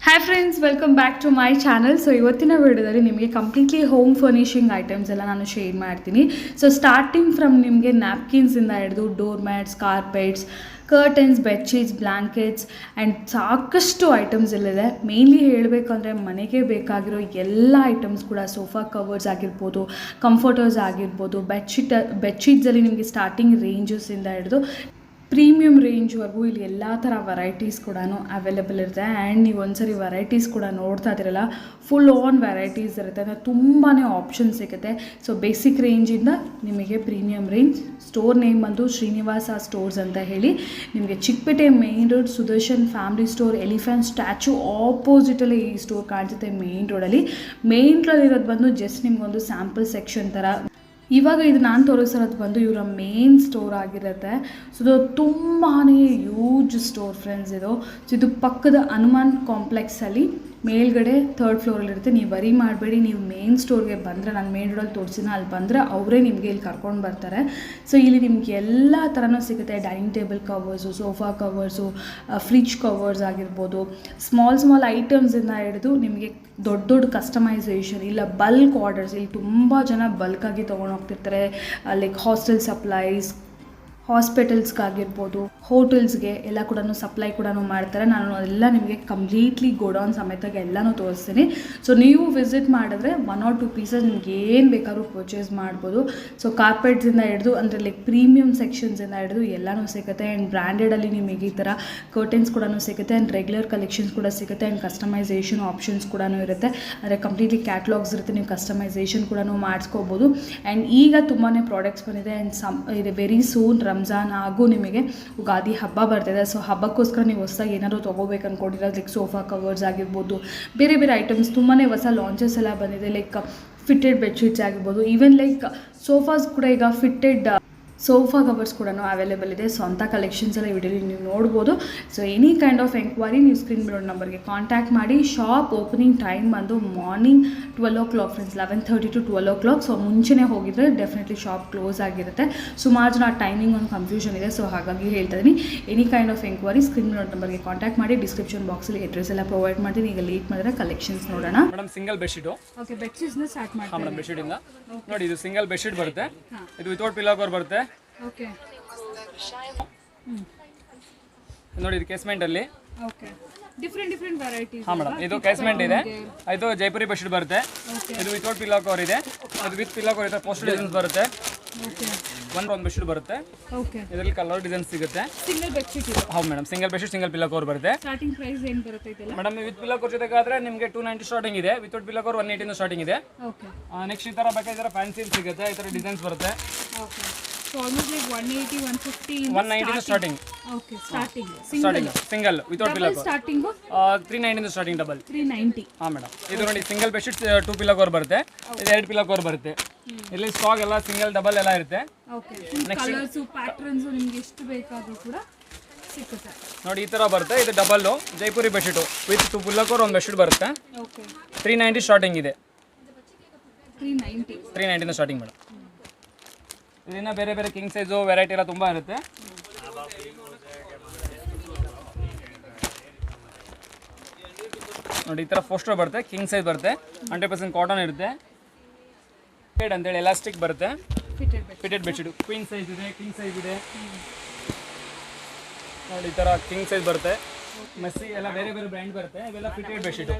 Hi friends, welcome back to my channel. So ಇವತ್ತಿನ ವಿಡಿಯೋದಲ್ಲಿ ನಿಮಗೆ ಕಂಪ್ಲೀಟ್ಲಿ ಹೋಮ್ ಫರ್ನಿಷಿಂಗ್ ಐಟಮ್ಸ್ ಎಲ್ಲ ನಾನು ಶೇರ್ ಮಾಡ್ತೀನಿ. ಸೊ ಸ್ಟಾರ್ಟಿಂಗ್ ಫ್ರಮ್ ನಿಮಗೆ ನ್ಯಾಪ್ಕಿನ್ಸಿಂದ ಹಿಡಿದು door mats, carpets, curtains, bedsheets, blankets and ಸಾಕಷ್ಟು ಐಟಮ್ಸ್ ಇಲ್ಲಿದೆ. ಮೇನ್ಲಿ ಹೇಳಬೇಕಂದ್ರೆ ಮನೆಗೆ ಬೇಕಾಗಿರೋ ಎಲ್ಲ ಐಟಮ್ಸ್ ಕೂಡ ಸೋಫಾ ಕವರ್ಸ್ ಆಗಿರ್ಬೋದು, ಕಂಫರ್ಟರ್ಸ್ ಆಗಿರ್ಬೋದು, ಬೆಡ್ಶೀಟ್ಸಲ್ಲಿ ನಿಮಗೆ ಸ್ಟಾರ್ಟಿಂಗ್ ರೇಂಜಸ್ಸಿಂದ ಹಿಡಿದು ಪ್ರೀಮಿಯಮ್ ರೇಂಜ್ವರೆಗೂ ಇಲ್ಲಿ ಎಲ್ಲ ಥರ ವೆರೈಟೀಸ್ ಕೂಡ ಅವೈಲೇಬಲ್ ಇರುತ್ತೆ. ಆ್ಯಂಡ್ ನೀವು ಒಂದ್ಸರಿ ವೆರೈಟೀಸ್ ಕೂಡ ನೋಡ್ತಾ ಇದ್ದೀರಲ್ಲ, ಫುಲ್ ಆನ್ ವೆರೈಟೀಸ್ ಇರುತ್ತೆ, ಅಂದರೆ ತುಂಬಾ ಆಪ್ಷನ್ ಸಿಗುತ್ತೆ. ಸೊ ಬೇಸಿಕ್ ರೇಂಜಿಂದ ನಿಮಗೆ ಪ್ರೀಮಿಯಮ್ ರೇಂಜ್. ಸ್ಟೋರ್ ನೇಮ್ ಬಂದು ಶ್ರೀನಿವಾಸ ಸ್ಟೋರ್ಸ್ ಅಂತ ಹೇಳಿ ನಿಮಗೆ Chickpet main road Sudarshan family store elephant statue ಆಪೋಸಿಟಲ್ಲಿ ಈ ಸ್ಟೋರ್ ಕಾಣಿಸುತ್ತೆ ಮೇನ್ ರೋಡಲ್ಲಿ. ಮೇನ್ ರೋಡ್ ಇರೋದು ಬಂದು ಜಸ್ಟ್ ನಿಮಗೊಂದು ಸ್ಯಾಂಪಲ್ ಸೆಕ್ಷನ್ ಥರ. ಇವಾಗ ಇದು ನಾನು ತೋರಿಸಿರೋದು ಬಂದು ಇವರ ಮೇನ್ ಸ್ಟೋರ್ ಆಗಿರುತ್ತೆ. ಸೊ ಇದು ತುಂಬಾ ಯೂಜ್ ಸ್ಟೋರ್ ಫ್ರೆಂಡ್ಸ್. ಇದು ಪಕ್ಕದ ಹನುಮಾನ್ ಕಾಂಪ್ಲೆಕ್ಸಲ್ಲಿ ಮೇಲ್ಗಡೆ 3rd ಫ್ಲೋರಲ್ಲಿರುತ್ತೆ. ನೀವು ವರಿ ಮಾಡಬೇಡಿ, ನೀವು ಮೇನ್ ಸ್ಟೋರ್ಗೆ ಬಂದರೆ, ನಾನು ಮೇನ್ ರೋಡಲ್ಲಿ ತೋರಿಸಿನ ಅಲ್ಲಿ ಬಂದರೆ ಅವರೇ ನಿಮಗೆ ಇಲ್ಲಿ ಕರ್ಕೊಂಡು ಬರ್ತಾರೆ. ಸೊ ಇಲ್ಲಿ ನಿಮ್ಗೆ ಎಲ್ಲ ಥರನೂ ಸಿಗುತ್ತೆ. Dining table covers, sofa covers, fridge covers ಆಗಿರ್ಬೋದು, ಸ್ಮಾಲ್ ಐಟಮ್ಸಿಂದ ಹಿಡಿದು ನಿಮಗೆ ದೊಡ್ಡ ಕಸ್ಟಮೈಸೇಷನ್, ಇಲ್ಲ ಬಲ್ಕ್ ಆರ್ಡರ್ಸ್. ಇಲ್ಲಿ ತುಂಬ ಜನ ಬಲ್ಕಾಗಿ ತೊಗೊಂಡು ಹೋಗ್ತಿರ್ತಾರೆ. ಲೈಕ್ ಹಾಸ್ಟೆಲ್ ಸಪ್ಲೈಸ್, ಹಾಸ್ಪಿಟಲ್ಸ್ಗಾಗಿರ್ಬೋದು, ಹೋಟೆಲ್ಸ್ಗೆ ಎಲ್ಲ ಕೂಡ ಸಪ್ಲೈ ಕೂಡ ಮಾಡ್ತಾರೆ. ನಾನು ಎಲ್ಲ ನಿಮಗೆ ಕಂಪ್ಲೀಟ್ಲಿ ಗೋಡೌನ್ ಸಮೇತಾಗಿ ಎಲ್ಲನೂ ತೋರಿಸ್ತೀನಿ. ಸೊ ನೀವು ವಿಸಿಟ್ ಮಾಡಿದ್ರೆ 1 or 2 ಪೀಸಸ್ ನಿಮ್ಗೆ ಏನು ಬೇಕಾದ್ರೂ ಪರ್ಚೇಸ್ ಮಾಡ್ಬೋದು. ಸೊ ಕಾರ್ಪೆಟ್ಸಿಂದ ಹಿಡಿದು ಅಂದರೆ ಲೈಕ್ ಪ್ರೀಮಿಯಮ್ ಸೆಕ್ಷನ್ಸಿಂದ ಹಿಡಿದು ಎಲ್ಲನೂ ಸಿಗುತ್ತೆ. ಆ್ಯಂಡ್ ಬ್ರ್ಯಾಂಡೆಡಲ್ಲಿ ನಿಮಗೆ ಈ ಥರ ಕರ್ಟನ್ಸ್ ಕೂಡ ಸಿಗುತ್ತೆ. ಆ್ಯಂಡ್ ರೆಗ್ಯುಲರ್ ಕಲೆಕ್ಷನ್ಸ್ ಕೂಡ ಸಿಗುತ್ತೆ. ಆ್ಯಂಡ್ ಕಸ್ಟಮೈಸೇಷನ್ ಆಪ್ಷನ್ಸ್ ಕೂಡ ಇರುತ್ತೆ. ಅಂದರೆ ಕಂಪ್ಲೀಟ್ಲಿ ಕ್ಯಾಟ್ಲಾಗ್ಸ್ ಇರುತ್ತೆ, ನೀವು ಕಸ್ಟಮೈಸೇಷನ್ ಕೂಡ ಮಾಡಿಸ್ಕೋಬೋದು. ಆ್ಯಂಡ್ ಈಗ ತುಂಬಾ ಪ್ರಾಡಕ್ಟ್ಸ್ ಬಂದಿದೆ. ಆ್ಯಂಡ್ ಇದು ವೆರಿ ಸೂನ್ ರಂಜಾನ್ ಹಾಗೂ ನಿಮಗೆ ಯುಗಾದಿ ಹಬ್ಬ ಬರ್ತಿದೆ. ಸೊ ಹಬ್ಬಕ್ಕೋಸ್ಕರ ನೀವು ಹೊಸದಾಗಿ ಏನಾದರೂ ತೊಗೋಬೇಕು ಅಂದ್ಕೊಂಡಿರೋದು, ಲೈಕ್ ಸೋಫಾ ಕವರ್ಸ್ ಆಗಿರ್ಬೋದು, ಬೇರೆ ಐಟಮ್ಸ್ ತುಂಬಾ ಹೊಸ ಲಾಂಚಸ್ ಎಲ್ಲ ಬಂದಿದೆ. ಲೈಕ್ ಫಿಟ್ಟೆಡ್ ಬೆಡ್ಶೀಟ್ಸ್ ಆಗಿರ್ಬೋದು, ಈವನ್ ಲೈಕ್ ಸೋಫಾಸ್ ಕೂಡ ಈಗ ಫಿಟ್ಟೆಡ್ ಸೋಫಾ ಕವರ್ಸ್ ಕೂಡ ಅವೈಲೇಬಲ್ ಇದೆ. ಸೊ ಅಂಥ ಕಲೆಕ್ಷನ್ಸ್ ಎಲ್ಲ ವಿಡಿಯೋಲಿ ನೀವು ನೋಡ್ಬೋದು. So any kind of enquiry ನೀವು ಸ್ಕ್ರೀನ್ ಬಿಡೋ ನಂಬರ್ಗೆ ಕಾಂಟ್ಯಾಕ್ಟ್ ಮಾಡಿ. ಶಾಪ್ ಓಪನಿಂಗ್ ಟೈಮ್ ಬಂದು morning 12 o'clock friends, 11:30 to 12 o'clock. So ಮುಂಚೆನೇ ಹೋಗಿದ್ರೆ ಡೆಫಿನೆಟ್ಲಿ ಶಾಪ್ ಕ್ಲೋಸ್ ಆಗಿರುತ್ತೆ. ಸುಮಾರು ಜನ ಟೈಮಿಂಗ್ ಒಂದು ಕನ್ಫ್ಯೂಷನ್ ಇದೆ. ಸೊ ಹಾಗಾಗಿ ಹೇಳ್ತಾ ಇದ್ದೀನಿ, any kind of enquiry screen ಬಿಡೋ ನಂಬರ್ಗೆ ಕಾಂಟ್ಯಾಕ್ಟ್ ಮಾಡಿ. ಡಿಸ್ಕ್ರಿಪ್ಷನ್ ಬಾಕ್ಸಲ್ಲಿ ಅಡ್ರೆಸ್ ಎಲ್ಲ ಪ್ರೊವೈಡ್ ಮಾಡ್ತೀನಿ. ಈಗ ಲೇಟ್ ಮಾಡಿದ್ರೆ ಕಲೆಕ್ಷನ್ಸ್ ನೋಡೋಣ. Madam single bedsheet. ಓಕೆ, ಬೆಡ್ಶೀಟ್ಸ್ನ ಸ್ಟಾರ್ಟ್ ಮಾಡಿ. ಮೇಡಮ್ ಬೆಡ್ಶೀಟಿಂದ ನೋಡಿ, ಇದು ಸಿಂಗಲ್ ಬೆಡ್ಶೀಟ್ ಬರುತ್ತೆ. ಇದು ವಿತೌಟ್ ಪಿಲ್ಲೋ ಕವರ್ ಬರುತ್ತೆ. ಓಕೆ, ನೋಡಿ ಇದು ಕೇಸ್ಮೆಂಟ್ ಅಲ್ಲಿ. Okay, different varieties. ಹಾಂ ಮೇಡಮ್, ಇದು ಕೇಸ್ಮೆಂಟ್ ಇದೆ. ಇದು ಜೈಪುರಿ ಬೆಡ್ಶೀಟ್ ಬರುತ್ತೆ. ಇದು ವಿತೌಟ್ ಪಿಲ್ಲೋ ಕವರ್ ಇದೆ. ಅದು ವಿತ್ ಪಿಲ್ಲೋ ಕವರ್ ಇದೆ. ಪೋಸ್ಟ್ ಡಿಸೈನ್ಸ್ ಬರುತ್ತೆ. ಓಕೆ, ಒಂದು ಬೆಡ್ಶೀಟ್ ಬರುತ್ತೆ. ಓಕೆ, ಇದರಲ್ಲಿ ಕಲರ್ ಡಿಸೈನ್ ಸಿಗುತ್ತೆ. ಸಿಂಗಲ್ ಬೆಡ್ಶೀಟ್ ಇದೆ. ಹೌದು madam, single bedsheet single pillow cover ಬರುತ್ತೆ. ಸ್ಟಾರ್ಟಿಂಗ್ ಪ್ರೈಸ್ ಏನು ಬರುತ್ತೆ ಇದೆಲ್ಲ? ಮೇಡಮ್ ವಿತ್ ಪಿಲ್ಲೋ ಕವರ್ ಜೊತೆಗಾದ್ರೆ ನಿಮಗೆ 290 ಸ್ಟಾರ್ಟಿಂಗ್ ಇದೆ. ವಿತೌಟ್ ಪಿಲ್ಲೋ ಕವರ್ 180 ಸ್ಟಾರ್ಟಿಂಗ್ ಇದೆ. ಓಕೆ, ನೆಕ್ಸ್ಟ್ ಈ ಥರ ಬೇಕಾದ್ರೆ ಫ್ಯಾನ್ಸಿ ಸಿಗುತ್ತೆ. ಈ ಥರ ಡಿಸೈನ್ಸ್ ಬರುತ್ತೆ. Okay, so almost like 180 150 190 starting. Okay, starting single without pillow cover starting 390 starting double 390. ಹಾಂ ಮೇಡಮ್, ಇದು ನೋಡಿ ಸಿಂಗಲ್ ಬೆಡ್ಶೀಟ್ 2 ಪಿಲ್ಲೋ ಕವರ್ ಬರುತ್ತೆ. ಇದು 2 ಪಿಲ್ಲೋ ಕವರ್ ಬರುತ್ತೆ. ಇಲ್ಲಿ ಸ್ಟಾಕ್ ಎಲ್ಲ ಸಿಂಗಲ್ ಡಬಲ್ ಎಲ್ಲ ಇರುತ್ತೆ. ಓಕೆ, ಕಲರ್ಸ್ ಪ್ಯಾಟರ್ನ್ಸ್ ನಿಮಗೆ ಎಷ್ಟು ಬೇಕಾದರೂ ಕೂಡ ಸಿಗುತ್ತೆ. ನೋಡಿ ಈ ಥರ ಬರುತ್ತೆ. ಇದು double Jaipuri bedsheet with 2 pillow cover ಒಂದು ಬೆಡ್ಶೀಟ್ ಬರುತ್ತೆ. ಓಕೆ, 390 ಸ್ಟಾರ್ಟಿಂಗ್ ಇದೆ. 390 ಸ್ಟಾರ್ಟಿಂಗ್ ಮೇಡಮ್. ಇದನ್ನ ಬೇರೆ ಕಿಂಗ್ ಸೈಜು ವೆರೈಟಿ ಎಲ್ಲ ತುಂಬ ಇರುತ್ತೆ. ನೋಡಿ ಈ ಥರ ಪೋಸ್ಟರ್ ಬರುತ್ತೆ. ಕಿಂಗ್ ಸೈಜ್ ಬರುತ್ತೆ. 100% ಕಾಟನ್ ಇರುತ್ತೆ. ಫಿಟೆಡ್ ಅಂತೇಳಿ ಎಲಾಸ್ಟಿಕ್ ಬರುತ್ತೆ. ಫಿಟೆಡ್ ಬೆಡ್ಶೀಟ್ ಕ್ವೀನ್ ಸೈಜ್ ಇದೆ, ಕಿಂಗ್ ಸೈಜ್ ಇದೆ. ನೋಡಿ ಈ ಥರ ಕಿಂಗ್ ಸೈಜ್ ಬರುತ್ತೆ. ಮೆಸ್ಸಿ ಎಲ್ಲ ಬೇರೆ ಬ್ರ್ಯಾಂಡ್ ಬರುತ್ತೆ. ಇವೆಲ್ಲ ಫಿಟೆಡ್ ಬೆಡ್ಶೀಟು.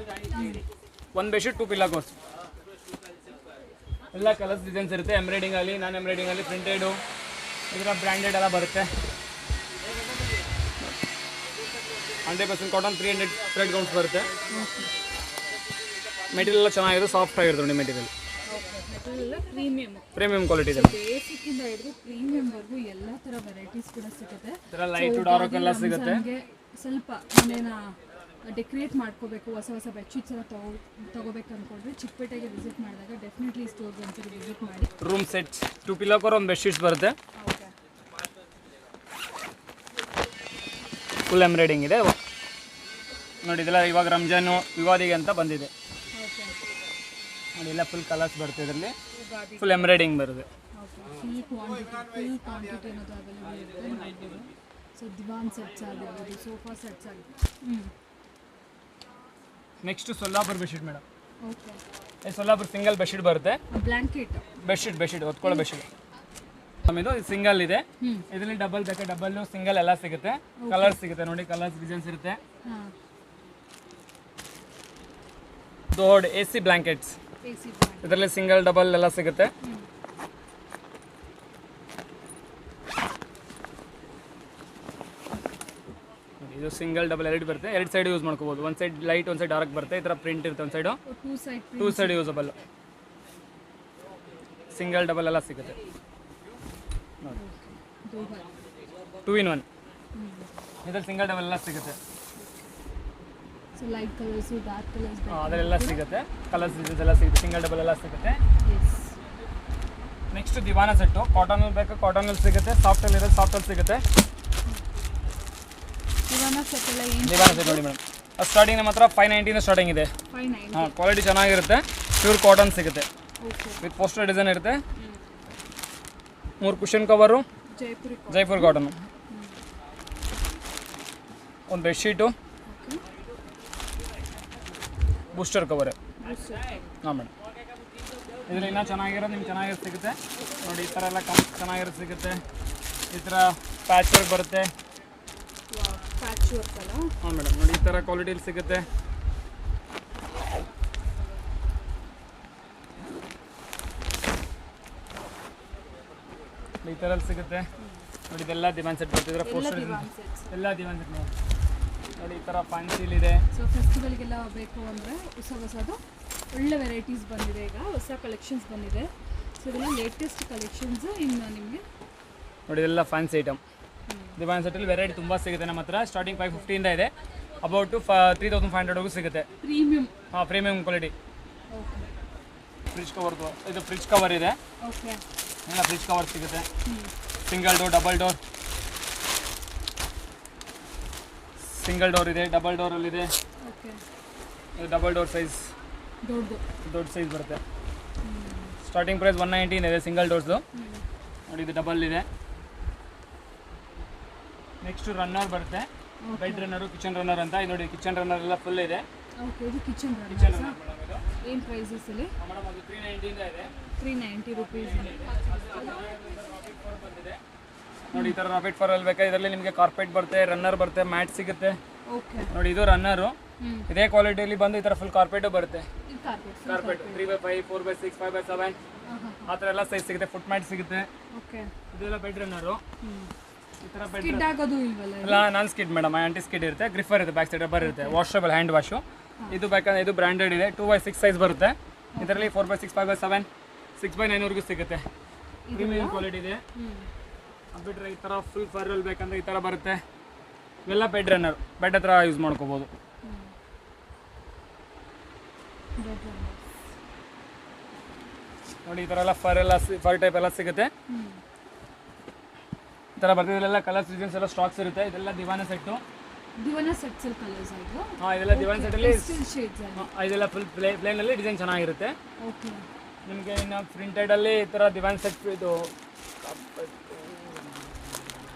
ಒಂದು ಬೆಡ್ಶೀಟ್ 2 ಪಿಲ್ಲೋ ಕವರ್ಸ್. ಎಲ್ಲ ಕಲರ್ಸ್ ಡಿಸೈನ್ಸ್ ಇರುತ್ತೆ. ಎಂಬ್ರಾಯ್ಡಿಂಗ್ ಆಗಲಿ, ನಾನ್ ಎಂಬ್ರಾಯ್ಡಿಂಗ್ ಆಗಲಿ, ಪ್ರಿಂಟೆಡು, ಇದರ ಬ್ರ್ಯಾಂಡೆಡ್ ಎಲ್ಲ ಬರುತ್ತೆ. 100% ಕಾಟನ್ 300 ಥ್ರೆಡ್ ಗೌನ್ಸ್ ಬರುತ್ತೆ. ಮೆಟೀರಿಯಲ್ ಎಲ್ಲ ಚೆನ್ನಾಗಿರುತ್ತೆ, ಸಾಫ್ಟ್ ಆಗಿರುತ್ತೆ ನೋಡಿ ಮೆಟೀರಿಯಲ್. ಪ್ರೀಮಿಯಂ ಕ್ವಾಲಿಟಿ ಇದೆ. ಬೇಸಿಕ್ಕಿಂದ ಹಿಡಿದು ಪ್ರೀಮಿಯಂವರೆಗೂ ಎಲ್ಲ ಥರ ವೆರೈಟೀಸ್ ಕೂಡ ಸಿಗುತ್ತೆ. ಇದರ ಲೈಟ್ ಡಾರ್ಕ್ ಎಲ್ಲ ಸಿಗುತ್ತೆ. ಸ್ವಲ್ಪ ಮನೇನ ಡೆಕೋರೇಟ್ ಮಾಡ್ಕೋಬೇಕು, ಹೊಸ ಬೆಡ್ಶೀಟ್ಸ್ ಎಲ್ಲ ತಗೋಬೇಕು ಅಂದ್ಕೊಂಡ್ರೆ ಚಿಕ್ಕಪೇಟೆಗೆ ವಿಸಿಟ್ ಮಾಡಿದಾಗ ಡೆಫಿನೆಟ್ಲಿ ಸ್ಟೋರ್ಗೆ ಒಂದ್ಸರಿ ವಿಸಿಟ್ ಮಾಡಿ. ರೂಮ್ ಸೆಟ್ಸ್ 2 ಪಿಲ್ಲೋ ಕವರ್ ಒಂದು ಬೆಡ್ಶೀಟ್ಸ್ ಬರುತ್ತೆ. ಓಕೆ, ಫುಲ್ ಎಂಬ್ರಾಯ್ಡಿಂಗ್ ಇದೆ ನೋಡಿ. ಇದೆಲ್ಲ ಇವಾಗ ರಂಜಾನು ಯುಗಾದಿಗೆ ಅಂತ ಬಂದಿದೆ. ಓಕೆ, ನೋಡಿ ಎಲ್ಲ ಫುಲ್ ಕಲರ್ಸ್ ಬರುತ್ತೆ. ಇದರಲ್ಲಿ ಫುಲ್ ಎಂಬ್ರಾಯ್ಡಿಂಗ್ ಬರುತ್ತೆ. ಫುಲ್ ಕ್ವಾಂಟಿಟಿ ಅನ್ನೋದು ಅವೈಲೇಬಲ್ ಇರುತ್ತೆ ನೋಡ್ಬೋದು. ಸೊ ದಿವಾನ್ ಸೆಟ್ಸ್ ಆಗಿರ್ಬೋದು, ಸೋಫಾ ಸೆಟ್ಸ್ ಆಗಿರ್ಬೋದು. Next Solapur bedsheet madam. Okay. Solapur single bedsheet ಬರುತ್ತೆ. ಬ್ಲಾಂಕೆಟ್. ಬೆಡ್ಶೀಟ್ ಹೊತ್ಕೊಳ್ಳೋ ಬೆಡ್ಶೀಟ್. ಇದು ಸಿಂಗಲ್ ಇದೆ. ಇದರಲ್ಲಿ ಡಬಲ್ ಬೇಕಾ ಡಬಲ್ ಸಿಂಗಲ್ ಎಲ್ಲ ಸಿಗುತ್ತೆ. ಕಲರ್ ಸಿಗುತ್ತೆ ನೋಡಿ, ಕಲರ್ಸ್ ಡಿಸೈನ್ಸ್ ಇರುತ್ತೆ. ದೊಡ್ಡ AC ಬ್ಲಾಂಕೆಟ್ಸ್. ಇದರಲ್ಲಿ ಸಿಂಗಲ್ ಡಬಲ್ ಎಲ್ಲ ಸಿಗುತ್ತೆ. ಇದು ಸಿಂಗಲ್ ಡಬಲ್ ಎರಡು ಬರುತ್ತೆ. ಎರಡು ಸೈಡ್ ಯೂಸ್ ಮಾಡ್ಕೋಬಹುದು. ಒಂದು ಸೈಡ್ ಲೈಟ್, ಒಂದು ಸೈಡ್ ಡಾರ್ಕ್ ಬರುತ್ತೆ. ಈ ಥರ ಪ್ರಿಂಟ್ ಇರುತ್ತೆ. ಒಂದು side two side usable. Single double ಎಲ್ಲ ಸಿಗುತ್ತೆ. 2 in 1. ಇದರಲ್ಲಿ ಸಿಂಗಲ್ ಡಬಲ್ ಎಲ್ಲ ಸಿಗುತ್ತೆ. So light colours, dark colours ಅದೆಲ್ಲ ಸಿಗುತ್ತೆ. ಕಲರ್ಸ್ ಡಿಸೈನ್ಸ್ ಎಲ್ಲ ಸಿಗುತ್ತೆ. ಸಿಂಗಲ್ ಡಬಲ್ ಎಲ್ಲ ಸಿಗುತ್ತೆ. Next ದಿವಾನ set. ಕಾಟನ್ ಬೇಕು ಕಾಟನಲ್ಲಿ ಸಿಗುತ್ತೆ. ಸಾಫ್ಟಲ್ಲಿ ಇರೋದು ಸಾಫ್ಟಲ್ಲಿ ಸಿಗುತ್ತೆ. ದಿವಾನ ಸೆಟ್ ಎಲ್ಲ ದಿವಾನ ಸೆಟ್ ನೋಡಿ ಮೇಡಮ್, ಸ್ಟಾರ್ಟಿಂಗ್ ನಮ್ಮ ಹತ್ರ 590 ಸ್ಟಾರ್ಟಿಂಗ್ ಇದೆ. 590. ಹಾಂ, ಕ್ವಾಲಿಟಿ ಚೆನ್ನಾಗಿರುತ್ತೆ. ಪ್ಯೂರ್ ಕಾಟನ್ ಸಿಗುತ್ತೆ. ಓಕೆ. ವಿತ್ ಪೋಸ್ಟರ್ ಡಿಸೈನ್ ಇರುತ್ತೆ. 3 ಕುಷನ್ ಕವರು, ಜೈಪುರ್ ಕಾಟನ್. ಒಂದು ಬೆಡ್ಶೀಟು, ಬೂಸ್ಟರ್ ಕವರ್. ಹಾಂ ಮೇಡಮ್, ಇದರಲ್ಲಿ ಇನ್ನೂ ಚೆನ್ನಾಗಿರೋದು ನಿಮ್ಗೆ ಚೆನ್ನಾಗಿರೋದು ಸಿಗುತ್ತೆ ನೋಡಿ. ಈ ಥರ ಎಲ್ಲ ಚೆನ್ನಾಗಿರೋದು ಸಿಗುತ್ತೆ. ಈ ಥರ ಪ್ಯಾಚ್ ವರ್ಕ್ ಬರುತ್ತೆ. ಹಾಂ ಮೇಡಮ್, ನೋಡಿ ಈ ಥರ ಕ್ವಾಲಿಟಿಲಿ ಸಿಗುತ್ತೆ. ಈ ಥರ ಸಿಗುತ್ತೆ ನೋಡಿ. ಇದೆಲ್ಲ ದಿವಾನ್ ಸೆಟ್ ಬರ್ತಿದ್ರೆ ಪೋಸ್ಟರ್ ಎಲ್ಲ ದಿವಾನ್ ಸೆಟ್ ನೋಡಿ. ಈ ಥರ ಫ್ಯಾನ್ಸಿಲಿದೆ. ಸೊ ಫೆಸ್ಟಿವಲ್ಗೆಲ್ಲ ಬೇಕು ಅಂದರೆ ಹೊಸದು ಒಳ್ಳೆ ವೆರೈಟೀಸ್ ಬಂದಿದೆ. ಈಗ ಹೊಸ ಕಲೆಕ್ಷನ್ಸ್ ಬಂದಿದೆ. ಸೊ ಇದೆಲ್ಲ ಲೇಟೆಸ್ಟ್ ಕಲೆಕ್ಷನ್ಸ್. ಇನ್ನು ನಿಮಗೆ ನೋಡಿ ಇದೆಲ್ಲ ಫ್ಯಾನ್ಸಿ ಐಟಮ್. ದಿವಾನ್ ಸೆಟ್ಟಲ್ಲಿ ವೆರೈಟಿ ತುಂಬ ಸಿಗುತ್ತೆ ನಮ್ಮ ಹತ್ರ. ಸ್ಟಾರ್ಟಿಂಗ್ 550 ಇಂದ ಇದೆ. ಅಬೌಟ್ 3500ವರೆಗೂ ಸಿಗುತ್ತೆ. ಪ್ರೀಮಿಯಂ. ಹಾಂ, ಪ್ರೀಮಿಯಂ ಕ್ವಾಲಿಟಿ. ಓಕೆ. ಫ್ರಿಜ್ ಕವರ್ದು ಇದು ಫ್ರಿಜ್ ಕವರ್ ಇದೆ. ಓಕೆ. ಎಲ್ಲ ಫ್ರಿಜ್ ಕವರ್ ಸಿಗುತ್ತೆ. Single door, double door. Single door ಇದೆ, ಡಬಲ್ ಡೋರಲ್ಲಿದೆ. ಓಕೆ. ಡಬಲ್ ಡೋರ್ ಸೈಜ್ ದೊಡ್ಡ ಸೈಜ್ ಬರುತ್ತೆ. ಸ್ಟಾರ್ಟಿಂಗ್ ಪ್ರೈಸ್ 119 ಇದೆ ಸಿಂಗಲ್ ಡೋರ್ಸ್ದು ನೋಡಿ. ಇದು ಡಬಲ್ ಇದೆ. ನೆಕ್ಸ್ಟ್ ರನ್ನರ್ ಬರುತ್ತೆ. ಬೆಡ್ ರನ್ನರು, ಕಿಚನ್ ರನ್ನರ್ ಅಂತ. ಇದು ನೋಡಿ, ಕಿಚನ್ ರನ್ನರ್ ಎಲ್ಲ ಫುಲ್ ಇದೆ. ಓಕೆ. ಇದು ಕಿಚನ್ ರನ್ನರ್ ಏನು ಪ್ರೈಸಸ್ ಅಲ್ಲಿ? ಮೇಡಮ್ ಅದು 390 ಇಂದ ಇದೆ. 390 ರೂಪೀಸ್. ನೋಡಿ ಈ ಥರ ರಾಬಿಟ್ ಫಾರ್ ಅಲ್ಲಿ ಬೇಕಾ. ಇದರಲ್ಲಿ ನಿಮಗೆ ಕಾರ್ಪೆಟ್ ಬರುತ್ತೆ, ರನ್ನರ್ ಬರುತ್ತೆ, ಮ್ಯಾಟ್ ಸಿಗುತ್ತೆ. ಓಕೆ. ನೋಡಿ ಇದು ರನ್ನರು. ಇದೇ ಕ್ವಾಲಿಟಿಯಲ್ಲಿ ಬಂದು ಈ ಥರ ಫುಲ್ ಕಾರ್ಪೆಟು ಬರುತ್ತೆ. ಕಾರ್ಪೆಟ್ 3x5, 4x6, 5x7 ಆ ಥರ ಎಲ್ಲ ಸೈಜ್ ಸಿಗುತ್ತೆ. ಫುಟ್ ಮ್ಯಾಟ್ ಸಿಗುತ್ತೆ. ಓಕೆ. ಇದೆಲ್ಲ ಬೆಡ್ ರನ್ನರು. ಈ ಥರ ಬೆಡ್ ಸ್ಕಿಡ್ ಆಗೋದು ಇಲ್ವಲ್ಲ? ಇಲ್ಲ, ನಾನ್ ಸ್ಕಿಡ್ ಮೇಡಮ್. ಆಂಟಿ ಸ್ಕಿಡ್ ಇರುತ್ತೆ. ಗ್ರಿಫರ್ ಇರುತ್ತೆ. ಬ್ಯಾಕ್ ಸೈಡ್ ರಬ್ಬರ್ ಇರುತ್ತೆ. Washable hand wash. ಇದು ಬೇಕಂದ್ರೆ ಇದು ಬ್ರ್ಯಾಂಡೆಡ್ ಇದೆ. 2x6 ಸೈಜ್ ಬರುತ್ತೆ. ಇದರಲ್ಲಿ 4x6, 5x7, 6x9ವರೆಗೂ ಸಿಗುತ್ತೆ. ಪ್ರೀಮಿಯಂ ಕ್ವಾಲಿಟಿ ಇದೆ. ಅದು ಬಿಟ್ಟರೆ ಈ ಥರ ಫುಲ್ ಫರಲ್ಲಿ ಬೇಕಂದ್ರೆ ಈ ಥರ ಬರುತ್ತೆ. ಇವೆಲ್ಲ ಬೆಡ್ ರನ್ನರ್. ಬೆಡ್ ಹತ್ರ ಯೂಸ್ ಮಾಡ್ಕೋಬೋದು. ನೋಡಿ ಈ ಥರ ಎಲ್ಲ ಫರ್ ಟೈಪ್ ಎಲ್ಲ ಸಿಗುತ್ತೆ. ಈ ಥರ ಬರ್ತದೆ. ಇದೆಲ್ಲ ಕಲರ್ಸ್ ಡಿಸೈನ್ಸ್ ಎಲ್ಲ ಸ್ಟಾಕ್ಸ್ ಇರುತ್ತೆ. ಇದೆಲ್ಲ divan set. Divan sets colours ಆಯ್ತು. ಹಾಂ, ಇದೆಲ್ಲ ದಿವಾನ ಸೆಟ್ಟಲ್ಲಿ ಶೇಡ್ಸ್ ಇದೆಲ್ಲ ಫುಲ್ ಪ್ಲೇನಲ್ಲಿ ಡಿಸೈನ್ ಚೆನ್ನಾಗಿರುತ್ತೆ. ಓಕೆ. ನಿಮಗೆ ಇನ್ನು ಪ್ರಿಂಟೆಡಲ್ಲಿ ಈ ಥರ ದಿವಾನ್ ಸೆಟ್ ಇದು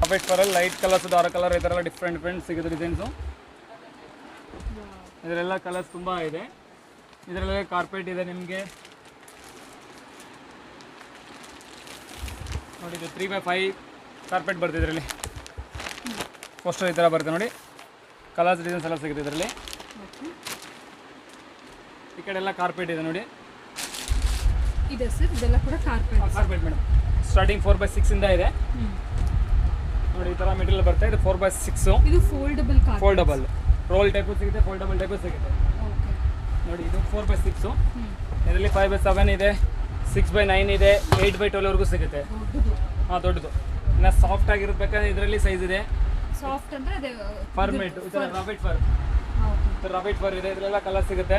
ಕಾರ್ಪೆಟ್ ಫರಲ್ಲಿ ಲೈಟ್ ಕಲರ್ಸ್, ಡಾರ್ಕ್ ಕಲರ್ ಈ ಥರ ಎಲ್ಲ ಡಿಫ್ರೆಂಟ್ ಸಿಗುತ್ತೆ ಡಿಸೈನ್ಸು. ಇದರೆಲ್ಲ ಕಲರ್ಸ್ ತುಂಬ ಇದೆ. ಇದರಲ್ಲೇ ಕಾರ್ಪೆಟ್ ಇದೆ ನಿಮಗೆ ನೋಡಿ. ಇದು 3x5 ಕಾರ್ಪೆಟ್ ಬರುತ್ತೆ. ಇದರಲ್ಲಿ ಪೋಸ್ಟರ್ ಈ ಥರ ಬರುತ್ತೆ ನೋಡಿ. ಕಲರ್ಸ್ ಡಿಸೈನ್ಸ್ ಎಲ್ಲ ಸಿಗುತ್ತೆ ಇದರಲ್ಲಿ. ಈ ಕಡೆ ಎಲ್ಲ ಕಾರ್ಪೆಟ್ ಇದೆ ನೋಡಿ. ಇದೆ ಸರ್, ಇದೆಲ್ಲ ಕೂಡ ಕಾರ್ಪೆಟ್ ಮೇಡಮ್. ಸ್ಟಾರ್ಟಿಂಗ್ 4x6 ಇಂದ ಇದೆ ನೋಡಿ. ಈ ಥರ ಮೆಟೀರಿಯಲ್ ಬರುತ್ತೆ. ಇದು 4x6. ಇದು ಫೋಲ್ಡಬಲ್ ರೋಲ್ ಟೈಪು ಸಿಗುತ್ತೆ, ಫೋಲ್ಡಬಲ್ ಟೈಪು ಸಿಗುತ್ತೆ. ಓಕೆ. ನೋಡಿ ಇದು 4x6. ಇದರಲ್ಲಿ 5x7 ಇದೆ, 6x9 ಇದೆ, 8x12ವರೆಗೂ ಸಿಗುತ್ತೆ. ಹಾಂ, ದೊಡ್ಡದು. ಇನ್ನು ಸಾಫ್ಟ್ ಆಗಿರ್ಬೇಕಾದ್ರೆ ಇದರಲ್ಲಿ ಸೈಜ್ ಇದೆ. ಸಾಫ್ಟ್ ಅಂದರೆ ಅದೇ ಫರ್ಮೇಟ್. ಈ ಥರ ರಾಬಿಟ್ ಫರ್. ರಾಬಿಟ್ ಫರ್ ಇದೆ. ಇದರಲ್ಲೆಲ್ಲ ಕಲರ್ ಸಿಗುತ್ತೆ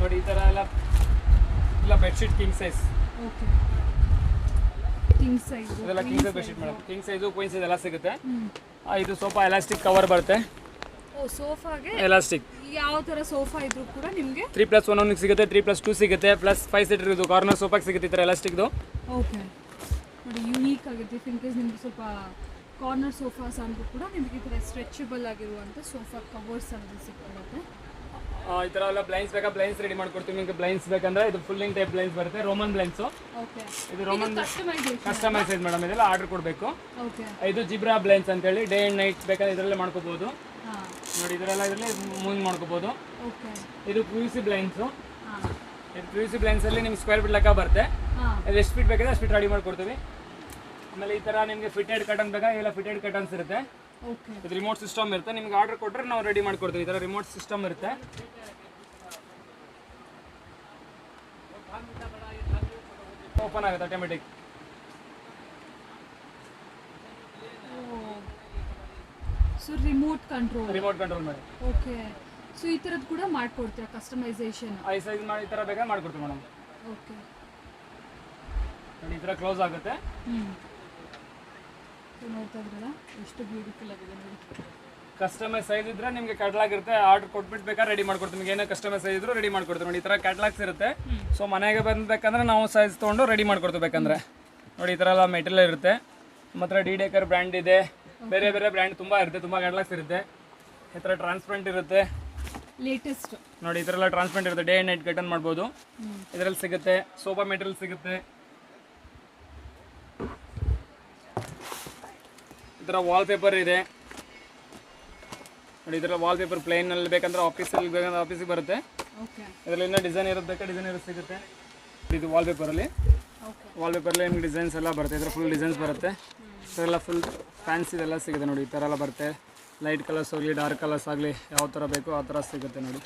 ನೋಡಿ. ಈ ಥರ ಎಲ್ಲ bedsheet king size. Okay. King size. ಇದೆಲ್ಲ king size bedsheet madam. King size, queen size ಎಲ್ಲ ಸಿಗುತ್ತೆ. ಇದು ಸೋಫಾ ಎಲಾಸ್ಟಿಕ್ ಕವರ್ ಬರುತ್ತೆ. ಓ, ಸೋಫಾಗೆ ಎಲಾಸ್ಟಿಕ್. ಯಾವ ಥರ ಸೋಫಾ ಇದ್ರೂ ಕೂಡ ನಿಮಗೆ 3+1 ಸಿಗುತ್ತೆ, 3+2 ಸಿಗುತ್ತೆ, ಪ್ಲಸ್ 5 ಸೀಟರ್ ಇದು ಕಾರ್ನರ್ ಸೋಫಾಗೆ ಸಿಗುತ್ತೆ ಈ ಥರ ಎಲಾಸ್ಟಿಕ್ದು. ಓಕೆ. ನೋಡಿ ಯೂನಿಕ್ ಆಗುತ್ತೆ. ಇನ್ ಕೇಸ್ ನಿಮಗೆ ಸ್ವಲ್ಪ ಕಾರ್ನರ್ ಸೋಫಾಸ್ ಅಂದ್ರೂ ಕೂಡ ನಿಮಗೆ ಈ ಥರ ಸ್ಟ್ರೆಚಬಲ್ ಆಗಿರುವಂಥ ಸೋಫಾ ಕವರ್ಸ್ ಅನ್ನೋದು ಸಿಕ್ಬಿಡುತ್ತೆ. ಈ ಥರ ಎಲ್ಲ ಬ್ಲೈನ್ಸ್ ಬೇಕಾ ಬ್ಲೈನ್ಸ್ ರೆಡಿ ಮಾಡ್ಕೊಡ್ತೀವಿ. ನಿಮಗೆ ಬ್ಲೈನ್ಸ್ ಬೇಕಂದ್ರೆ ಇದು ಫುಲ್ಲಿಂಗ್ ಟೈಪ್ ಬ್ಲೈನ್ಸ್ ಬರುತ್ತೆ, ರೋಮನ್ ಬ್ಲೈನ್ಸು. ಓಕೆ, ಇದು ರೋಮನ್ ಕಸ್ಟಮೈಸೇಷನ್. ಕಸ್ಟಮೈಸೈಸ್ ಮೇಡಮ್, ಇದೆಲ್ಲ ಆರ್ಡರ್ ಕೊಡಬೇಕು. ಓಕೆ, ಇದು ಜಿಬ್ರಾ ಬ್ಲೈನ್ಸ್ ಅಂತೇಳಿ ಡೇ ಆ್ಯಂಡ್ ನೈಟ್ ಬೇಕಾದ್ರೆ ಇದರಲ್ಲೇ ಮಾಡ್ಕೋಬೋದು. ಹಾಂ, ನೋಡಿ ಇದರೆಲ್ಲ ಇದರಲ್ಲಿ ಮೂವ್ ಮಾಡ್ಕೋಬೋದು. ಓಕೆ, ಇದು PVC ಬ್ಲೈನ್ಸು. ಹಾಂ, ಇದು PVC ಬ್ಲೈನ್ಸಲ್ಲಿ ನಿಮ್ಗೆ ಸ್ಕ್ವೇರ್ ಫೀಟ್ ಲೆಕ್ಕ ಬರುತ್ತೆ. ಹಾಂ, ಅದು ಎಷ್ಟು ಫೀಟ್ ಬೇಕಾದ್ರೆ ಅಷ್ಟು ಫೀಟ್ ರೆಡಿ ಮಾಡ್ಕೊಡ್ತೀವಿ. ಆಮೇಲೆ ಈ ಥರ ನಿಮಗೆ ಫಿಟೆಡ್ ಕಟನ್ ಬೇಕಾ, ಇವೆಲ್ಲ ಫಿಟೆಡ್ ಕಟನ್ಸ್ ಇರುತ್ತೆ. ಓಕೆ, ಇದು ರಿಮೋಟ್ ಸಿಸ್ಟಮ್ ಇರುತ್ತೆ. ನಿಮ್ಗೆ ಆರ್ಡರ್ ಕೊಟ್ಟರೆ ನಾವು ರೆಡಿ ಮಾಡ್ಕೊಡ್ತೀವಿ. ಈ ಥರ ರಿಮೋಟ್ ಸಿಸ್ಟಮ್ ಇರುತ್ತೆ. ಓಪನ್ ಆಗುತ್ತೆ automatic. So remote control. Remote control ಮಾಡಿ. ಓಕೆ, ಸೊ ಈ ಥರದ್ದು ಕೂಡ ಮಾಡ್ಕೊಡ್ತೀರಾ ಕಸ್ಟಮೈಸೇಷನ್? ಐ ಸೈಜ್ ಮಾಡಿ ಈ ಥರ ಬೇಕಾದ್ರೆ ಮಾಡ್ಕೊಡ್ತೀವಿ ಮೇಡಮ್. ಓಕೆ, ನೋಡಿ ಈ ಥರ ಕ್ಲೋಸ್ ಆಗುತ್ತೆ. ನೋಡ್ತಾ ಇದ್ರಲ್ಲ ಎಷ್ಟು ಬ್ಯೂಟಿಫುಲ್ ಆಗಿದೆ ನೋಡಿ. ಕಸ್ಟಮೈಸ್ ಸೈಜ್ ಇದ್ರೆ ನಿಮಗೆ ಕ್ಯಾಟ್ಲಾಗ್ ಇರುತ್ತೆ. ಆರ್ಡರ್ ಕೊಟ್ಬಿಟ್ಟು ಬೇಕಾದ್ರೆ ರೆಡಿ ಮಾಡ್ಕೊಡ್ತೀವಿ. ನಿಮಗೆ ಏನೇ ಕಸ್ಟಮೈಸ್ ಸೈಜ್ ಇದ್ರೂ ರೆಡಿ ಮಾಡ್ಕೊಡ್ತೀವಿ. ನೋಡಿ ಈ ಥರ ಕ್ಯಾಟ್ಲಾಗ್ಸ್ ಇರುತ್ತೆ. ಸೊ ಮನೆಗೆ ಬಂದಬೇಕಂದ್ರೆ ನಾವು ಸೈಜ್ ತೊಗೊಂಡು ರೆಡಿ ಮಾಡ್ಕೊಡ್ತೀವಿ ಬೇಕಂದ್ರೆ. ನೋಡಿ ಈ ಥರ ಎಲ್ಲ ಮೆಟೀರಿಯಲ್ ಇರುತ್ತೆ. ನಮ್ಮ ಹತ್ರ ಡಿಡೇಕರ್ ಬ್ರ್ಯಾಂಡ್ ಇದೆ, ಬೇರೆ ಬೇರೆ ಬ್ರ್ಯಾಂಡ್ ತುಂಬ ಇರುತ್ತೆ, ತುಂಬ ಕ್ಯಾಟ್ಲಾಗ್ಸ್ ಇರುತ್ತೆ. ಈ ಥರ ಟ್ರಾನ್ಸ್ಪರೆಂಟ್ ಇರುತ್ತೆ. ಲೇಟೆಸ್ಟ್ ನೋಡಿ ಈ ಥರ ಎಲ್ಲ ಟ್ರಾನ್ಸ್ಪರೆಂಟ್ ಇರುತ್ತೆ. ಡೇ ಆ್ಯಂಡ್ ನೈಟ್ ಕಟನ್ ಮಾಡ್ಬೋದು. ಇದರಲ್ಲಿ ಸಿಗುತ್ತೆ. ಸೋಫಾ ಮೆಟೀರಿಯಲ್ ಸಿಗುತ್ತೆ. ಈ ಥರ ವಾಲ್ಪೇಪರ್ ಇದೆ. ನೋಡಿ ಇದರ ವಾಲ್ಪೇಪರ್ ಪ್ಲೇನಲ್ಲಿ ಬೇಕಂದ್ರೆ ಆಫೀಸಲ್ಲಿ ಬೇಕಂದ್ರೆ ಆಫೀಸಿಗೆ ಬರುತ್ತೆ. ಓಕೆ, ಇದರಲ್ಲಿ ಇನ್ನೂ ಡಿಸೈನ್ ಇರೋದು ಬೇಕಾ ಡಿಸೈನ್ ಇರೋದು ಸಿಗುತ್ತೆ. ಇದು ವಾಲ್ಪೇಪರಲ್ಲಿ. ಓಕೆ, ವಾಲ್ಪೇಪರಲ್ಲಿ ನಿಮ್ಗೆ ಡಿಸೈನ್ಸ್ ಎಲ್ಲ ಬರುತ್ತೆ. ಇದರ ಫುಲ್ ಡಿಸೈನ್ಸ್ ಬರುತ್ತೆ. ಇದೆಲ್ಲ ಫುಲ್ ಫ್ಯಾನ್ಸಿ ಇದೆಲ್ಲ ಸಿಗುತ್ತೆ. ನೋಡಿ ಈ ಥರ ಎಲ್ಲ ಬರುತ್ತೆ. ಲೈಟ್ ಕಲರ್ಸ್ ಆಗಲಿ ಡಾರ್ಕ್ ಕಲರ್ಸ್ ಆಗಲಿ ಯಾವ ಥರ ಬೇಕೋ ಆ ಥರ ಸಿಗುತ್ತೆ. ನೋಡಿ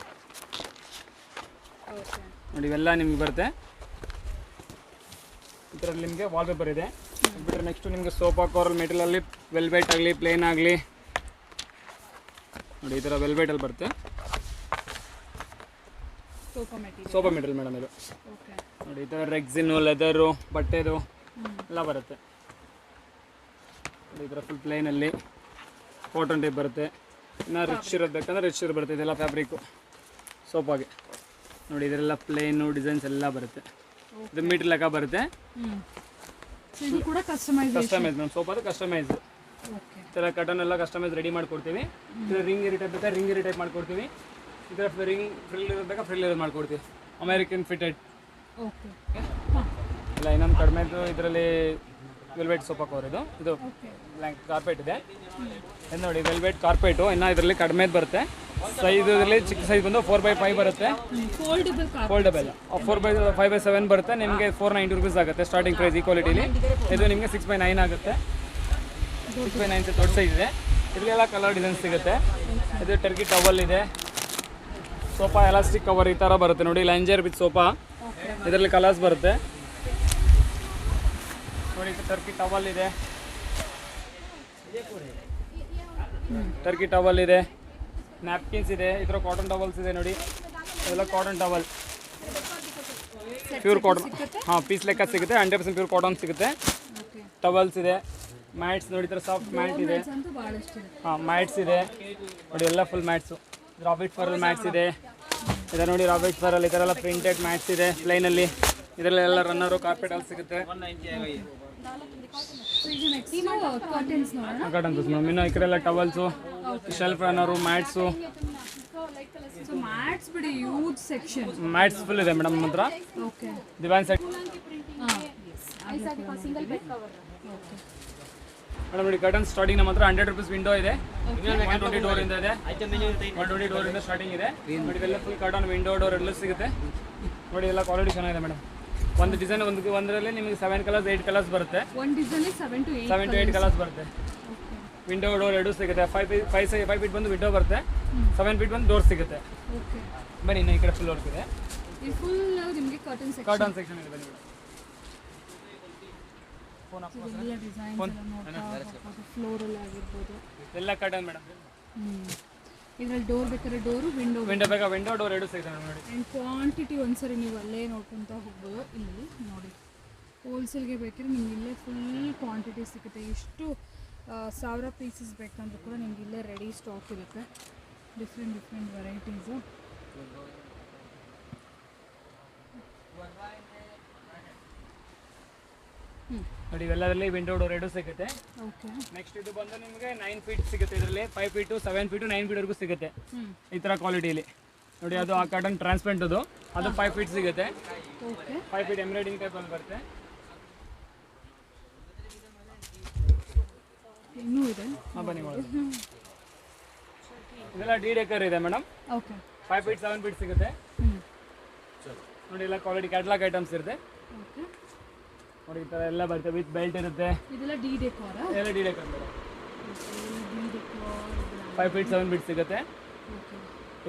ಓಕೆ, ನೋಡಿ ಇವೆಲ್ಲ ನಿಮ್ಗೆ ಬರುತ್ತೆ. ಇದರಲ್ಲಿ ನಿಮಗೆ ವಾಲ್ಪೇಪರ್ ಇದೆ. ಬಿಟ್ಟರೆ ನೆಕ್ಸ್ಟು ನಿಮಗೆ ಸೋಫಾ ಕವರ್ ಮೆಟೀರಿಯಲಲ್ಲಿ ವೆಲ್ವೆಟ್ ಆಗಲಿ ಪ್ಲೇನ್ ಆಗಲಿ ನೋಡಿ ಈ ಥರ ವೆಲ್ವೆಟಲ್ಲಿ ಬರುತ್ತೆ. ಸೋಫಾ ಮೆಟೀರಿಯಲ್ ಮೇಡಮ್ ಇದು. ಓಕೆ, ನೋಡಿ ಈ ಥರ ರೆಕ್ಸಿನು ಲೆದರು ಬಟ್ಟೆದು ಎಲ್ಲ ಬರುತ್ತೆ. ನೋಡಿ ಈ ಥರ ಫುಲ್ ಪ್ಲೇನಲ್ಲಿ ಕಾಟನ್ ಟೈಪ್ ಬರುತ್ತೆ. ಇನ್ನು ರಿಚ್ ಇರೋದು ಬೇಕಂದ್ರೆ ರಿಚ್ ಇರೋ ಬರುತ್ತೆ. ಇದೆಲ್ಲ ಫ್ಯಾಬ್ರಿಕ್ಕು ಸೋಫಾಗೆ. ನೋಡಿ ಇದರೆಲ್ಲ ಪ್ಲೇನು ಡಿಸೈನ್ಸ್ ಎಲ್ಲ ಬರುತ್ತೆ. ಇದು ಮೀಟ್ರ್ ಲೆಕ್ಕ ಬರುತ್ತೆ. ಇದು ಕೂಡ ಕಸ್ಟಮೈಸ್ ನಮ್ಮ ಸೋಫಾದು ಕಸ್ಟಮೈಸ್. ಓಕೆ, ಈ ಥರ ಕಟನ್ ಎಲ್ಲ ಕಸ್ಟಮೈಸ್ ರೆಡಿ ಮಾಡ್ಕೊಡ್ತೀವಿ. ಈ ಥರ ರಿಂಗ್ ಇರಿಟೈಪ್ ಬೇಕಾ ರಿಂಗ್ ಇರಿಟೈಪ್ ಮಾಡ್ಕೊಡ್ತೀವಿ. ಈ ಥರ ರಿಂಗ್ ಫ್ರಿಲ್ ಇರೋದು ಬೇಕಾ ಫ್ರಿಲ್ ಇರೋದು ಮಾಡ್ಕೊಡ್ತೀವಿ. American fitted. ಓಕೆ, ಇಲ್ಲ ಇನ್ನೊಂದು ಕಡಿಮೆದು ಇದರಲ್ಲಿ ವೆಲ್ವೆಟ್ ಸೋಫಾ ಕವರ್ ಇದು. ಇದು ಓಕೆ, ಬ್ಲ್ಯಾಂಕ್ ಕಾರ್ಪೆಟ್ ಇದೆ. ಇದು ನೋಡಿ ವೆಲ್ವೆಟ್ ಕಾರ್ಪೆಟು. ಇನ್ನು ಇದರಲ್ಲಿ ಕಡಿಮೆದು ಬರುತ್ತೆ. ಸೈಜಲ್ಲಿ ಚಿಕ್ಕ ಸೈಜ್ ಬಂದು 4x5 ಬರುತ್ತೆ. ಫೋಲ್ಡಬಲ್ ಫೋಲ್ಡಬಲ್ 4x5x7 ಬರುತ್ತೆ. ನಿಮಗೆ 490 ರೂಪೀಸ್ ಆಗುತ್ತೆ ಸ್ಟಾರ್ಟಿಂಗ್ ಪ್ರೈಸ್ ಈ ಕ್ವಾಲಿಟಿಲಿ. ಇದು ನಿಮಗೆ 6x9 ಆಗುತ್ತೆ. 6x9 ದೊಡ್ಡ ಸೈಜ್ ಇದೆ. ಇದರಲ್ಲೆಲ್ಲ ಕಲರ್ ಡಿಸೈನ್ ಸಿಗುತ್ತೆ. ಇದು ಟರ್ಕಿ ಟವಲ್ ಇದೆ. ಸೋಫಾ ಎಲಾಸ್ಟಿಕ್ ಕವರ್ ಈ ಥರ ಬರುತ್ತೆ. ನೋಡಿ ಲಂಜರ್ ವಿತ್ ಸೋಫಾ. ಇದರಲ್ಲಿ ಕಲರ್ಸ್ ಬರುತ್ತೆ. ನೋಡಿ ಇದು ಟರ್ಕಿ ಟವಲ್ ಇದೆ. ಟರ್ಕಿ ಟವಲ್ ಇದೆ. ನ್ಯಾಪ್ಕಿನ್ಸ್ ಇದೆ. ಈ ಥರ ಕಾಟನ್ ಟವಲ್ಸ್ ಇದೆ. ನೋಡಿ ಇದೆಲ್ಲ ಕಾಟನ್ ಟವಲ್, ಪ್ಯೂರ್ ಕಾಟನ್. ಹಾಂ, ಪೀಸ್ ಲೆಕ್ಕ ಸಿಗುತ್ತೆ. 100% ಪ್ಯೂರ್ ಕಾಟನ್ ಸಿಗುತ್ತೆ. ಟವಲ್ಸ್ ಇದೆ. ಮ್ಯಾಟ್ಸ್ ನೋಡಿ ಈ ಥರ ಸಾಫ್ಟ್ ಮ್ಯಾಟ್ ಇದೆ. ಹಾಂ, ಮ್ಯಾಟ್ಸ್ ಇದೆ. ನೋಡಿ ಎಲ್ಲ ಫುಲ್ ಮ್ಯಾಟ್ಸು. ರಾಬಿಟ್ ಫರಲ್ಲಿ ಮ್ಯಾಟ್ಸ್ ಇದೆ. ಇದರ ನೋಡಿ ರಾಬಿಟ್ ಫರಲ್ಲಿ ಈ ಥರ ಎಲ್ಲ ಪ್ರಿಂಟೆಡ್ ಮ್ಯಾಟ್ಸ್ ಇದೆ ಪ್ಲೈನಲ್ಲಿ. ಇದರಲ್ಲೆಲ್ಲ ರನ್ನರು ಕಾರ್ಪೆಟ್ ಅಲ್ಲಿ ಸಿಗುತ್ತೆ. Curtains madam. ಇನ್ನು ಈ ಕಡೆ ಎಲ್ಲ ಟವಲ್ಸು, ಶೆಲ್ಫ್ ರನ್ನರು, ಮ್ಯಾಟ್ಸು. ಮ್ಯಾಟ್ಸ್ ಬಿಡಿ, ಯೂಜ್ ಸೆಕ್ಷನ್. ಮ್ಯಾಟ್ಸ್ ಫುಲ್ ಇದೆ ಮೇಡಮ್ ನಮ್ಮ ಹತ್ರ. ಓಕೆ, ದಿವಾನ್ ಸೆಟ್ ಮೇಡಮ್. ನೋಡಿ ಕಟನ್ ಸ್ಟಾರ್ಟಿಂಗ್ ನಮ್ಮ ಹತ್ರ 100 ರೂಪೀಸ್ ವಿಂಡೋ ಇದೆ. 120 ಡೋರ್ ಇಂದ ಇದೆ. 120 ಡೋರ್ ಇಂದ ಸ್ಟಾರ್ಟಿಂಗ್ ಇದೆ. ನೋಡಿ ಇದೆಲ್ಲ ಫುಲ್ ಕಟನ್ ವಿಂಡೋ ಡೋರ್ ಎಲ್ಲ ಸಿಗುತ್ತೆ. ನೋಡಿ ಎಲ್ಲ ಕ್ವಾಲಿಟಿ ಚೆನ್ನಾಗಿದೆ ಮೇಡಮ್. ಒಂದು ಡಿಸೈನ್ ಒಂದರಲ್ಲಿ ನಿಮಗೆ 7 ಕಲರ್ಸ್ 8 ಕಲರ್ಸ್ ಬರುತ್ತೆ. ಒಂದು ಡಿಸೈನ್ 7 to 8 ಕಲರ್ಸ್ ಬರುತ್ತೆ. ವಿಂಡೋ ಡೋರ್ ಎರಡು ಸಿಗುತ್ತೆ. 5 ಫೀಟ್ ಬಂದು ವಿಂಡೋ ಬರುತ್ತೆ. 7 ಫೀಟ್ ಬಂದು ಡೋರ್ ಸಿಗುತ್ತೆ. ಓಕೆ, ಬನ್ನಿ ಇನ್ನು ಈ ಕಡೆ ಫುಲ್ ವರ್ಕ್ ಇದೆ. ಇದು ಫುಲ್ ನಿಮಗೆ ಕರ್ಟನ್ ಸೆಕ್ಷನ್. ಕರ್ಟನ್ ಸೆಕ್ಷನ್ ಇದೆ. ಬನ್ನಿ ಎಲ್ಲ ಡಿಸೈನ್ಸ್ ಎಲ್ಲ ನೋಡ್ತಾ ಫ್ಲೋರಲ್ ಆಗಿರ್ಬೋದು ಎಲ್ಲ ಕರ್ಟನ್ ಮೇಡಮ್. ಇದರಲ್ಲಿ ಡೋರ್ ಬೇಕಾದ್ರೆ ಡೋರು, ವಿಂಡೋ ಬೇಕಾ ವಿಂಡೋ ಡೋರ್ ಎರಡು ಸಿಗುತ್ತೆ ನೋಡಿ. ಆ್ಯಂಡ್ ಕ್ವಾಂಟಿಟಿ ಒಂದ್ಸರಿ ನೀವು ಅಲ್ಲೇ ನೋಡ್ಕೊತಾ ಹೋಗ್ಬೋದು. ಇಲ್ಲಿ ನೋಡಿ ಹೋಲ್ಸೇಲ್ಗೆ ಬೇಕಾದ್ರೆ ನಿಮ್ಗೆ ಇಲ್ಲೇ ಫುಲ್ ಕ್ವಾಂಟಿಟಿ ಸಿಗುತ್ತೆ. ಎಷ್ಟು 1000 ಪೀಸಸ್ ಬೇಕಂದ್ರೂ ಕೂಡ ನಿಮ್ಗೆ ಇಲ್ಲೇ ರೆಡಿ ಸ್ಟಾಕ್ ಇರುತ್ತೆ. Different varieties. ನೋಡಿ ಇವೆಲ್ಲದರಲ್ಲಿ ವಿಂಡೋ ಡೋರ್ 2 ಸಿಗುತ್ತೆ. ಓಕೆ. ನೆಕ್ಸ್ಟ್ ಇದು ಬಂದು ನಿಮಗೆ 9 ಫೀಟ್ ಸಿಗುತ್ತೆ. ಇದರಲ್ಲಿ 5 ಫೀಟು 7 ಫೀಟು 9 ಫೀಟ್ವರೆಗೂ ಸಿಗುತ್ತೆ ಈ ಥರ ಕ್ವಾಲಿಟಿಲಿ. ನೋಡಿ ಅದು ಆ ಕಾಟನ್ ಟ್ರಾನ್ಸ್ಪರೆಂಟ್ ಅದು 5 ಫೀಟ್ ಸಿಗುತ್ತೆ. ಓಕೆ. 5 ಫೀಟ್ ಎಂಬ್ರಾಯ್ಡಿಂಗ್ ಟೈಪಲ್ಲಿ ಬರುತ್ತೆ. ಇನ್ನೂ ಇದೆ. ಹಾಂ ಬನ್ನಿ ಮಾಡೋದು. ಇದೆಲ್ಲ ಡಿ ಡೆಕರ್ ಇದೆ ಮೇಡಮ್. ಓಕೆ. 5 ಫೀಟ್ 7 ಫೀಟ್ ಸಿಗುತ್ತೆ. ನೋಡಿ ಎಲ್ಲ ಕ್ವಾಲಿಟಿ ಕ್ಯಾಟ್ಲಾಗ್ ಐಟಮ್ಸ್ ಇರುತ್ತೆ. ಓಕೆ. ನೋಡಿ ಈ ಥರ ಎಲ್ಲ ಬರುತ್ತೆ ವಿತ್ ಬೆಲ್ಟ್ ಇರುತ್ತೆ. ಇದೆಲ್ಲ ಡಿ ಡೆಕೋರ್. ಎಲ್ಲ D decker madam. D decor 5 feet 7 feet ಸಿಗುತ್ತೆ. ಓಕೆ.